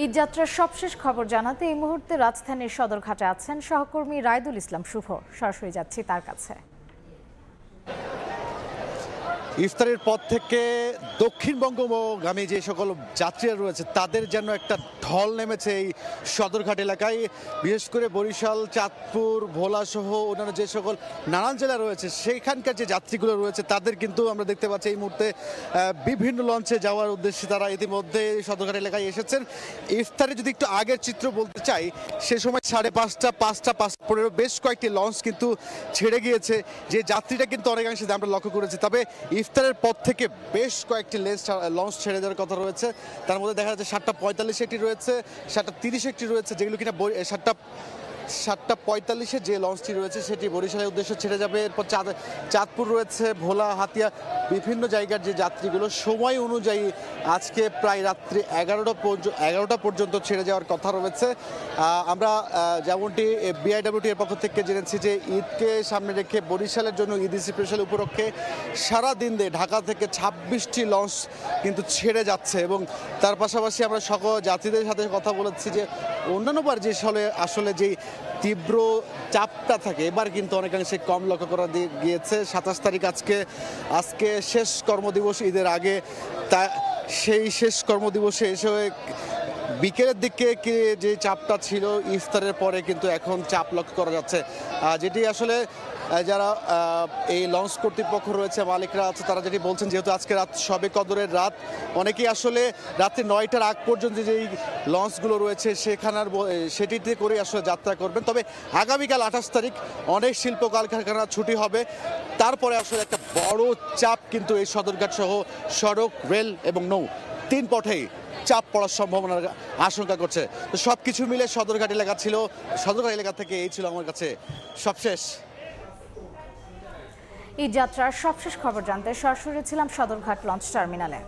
ঈদযাত্রার সবশেষ খবর জানাতে এই মুহূর্তে রাজধানীর সদরঘাটে আছেন সহকর্মী রায়দুল ইসলাম শুভ। সরাসরি যাচ্ছি তার কাছে। ইফতারের পর থেকে দক্ষিণবঙ্গগামী যে সকল যাত্রীরা রয়েছে তাদের যেন একটা ঢল নেমেছে এই সদরঘাট এলাকায়। বিশেষ করে বরিশাল, চাঁদপুর, ভোলা সহ অন্যান্য যে সকল নানান জেলা রয়েছে সেইখানকার যে যাত্রীগুলো রয়েছে তাদের কিন্তু আমরা দেখতে পাচ্ছি এই মুহূর্তে বিভিন্ন লঞ্চে যাওয়ার উদ্দেশ্যে তারা ইতিমধ্যে সদরঘাট এলাকায় এসেছেন। ইফতারে যদি একটু আগের চিত্র বলতে চাই, সে সময় 5:30, 5:15 বেশ কয়েকটি লঞ্চ কিন্তু ছেড়ে গিয়েছে, যে যাত্রীটা কিন্তু অনেকাংশে আমরা লক্ষ্য করেছি। তবে ইফতারের পর থেকে বেশ কয়েকটি লঞ্চ ছেড়ে যাওয়ার কথা রয়েছে। তার মধ্যে দেখা যাচ্ছে 7:45 একটি রয়েছে, 7:30 একটি রয়েছে, যেগুলো কিনা 7:45 যে লঞ্চটি রয়েছে সেটি বরিশালের উদ্দেশ্যে ছেড়ে যাবে। এরপর চাঁদপুর রয়েছে, ভোলা, হাতিয়া, বিভিন্ন জায়গার যে যাত্রীগুলো সময় অনুযায়ী আজকে প্রায় রাত্রি 11টা পর্যন্ত ছেড়ে যাওয়ার কথা রয়েছে। আমরা যেমনটি বিআইডব্লিউটি এর পক্ষ থেকে জেনেছি যে ঈদকে সামনে রেখে বরিশালের জন্য ঈদ স্পেশাল উপলক্ষে সারাদিন ঢাকা থেকে 26টি লঞ্চ কিন্তু ছেড়ে যাচ্ছে। এবং তার পাশাপাশি আমরা সকল যাত্রীদের সাথে কথা বলেছি যে অন্যান্যবার যে আসলে যেই তীব্র চাপটা থাকে এবার কিন্তু অনেকাংশে কম লক্ষ্য করা গিয়েছে। 27 তারিখ আজকে শেষ কর্মদিবস ঈদের আগে, তা সেই শেষ কর্মদিবসে এসে বিকেলের দিকে যে চাপটা ছিল ইফতারের পরে কিন্তু এখন চাপ লক্ষ্য করা যাচ্ছে, যেটি আসলে যারা এই লঞ্চ কর্তৃপক্ষ রয়েছে, মালিকরা আছে, তারা যেটি বলছেন যেহেতু আজকে রাত শবে কদরের রাত, অনেকেই আসলে রাত্রি 9টার আগ পর্যন্ত যেই লঞ্চগুলো রয়েছে সেটিতে করে আসলে যাত্রা করবেন। তবে আগামীকাল 28 তারিখ অনেক শিল্প কলকারখানা ছুটি হবে, তারপরে আসলে একটা বড় চাপ কিন্তু এই সদরঘাট সহ সড়ক, রেল এবং নৌ 3 পথেই চাপ পড়ার সম্ভাবনার আশঙ্কা করছে। তো সবকিছু মিলে সদরঘাট এলাকা থেকে এই ছিল আমার কাছে সবশেষ। ঈদযাত্রার সবশেষ খবর জানতে সরাসরি ছিলাম সদরঘাট লঞ্চ টার্মিনালে।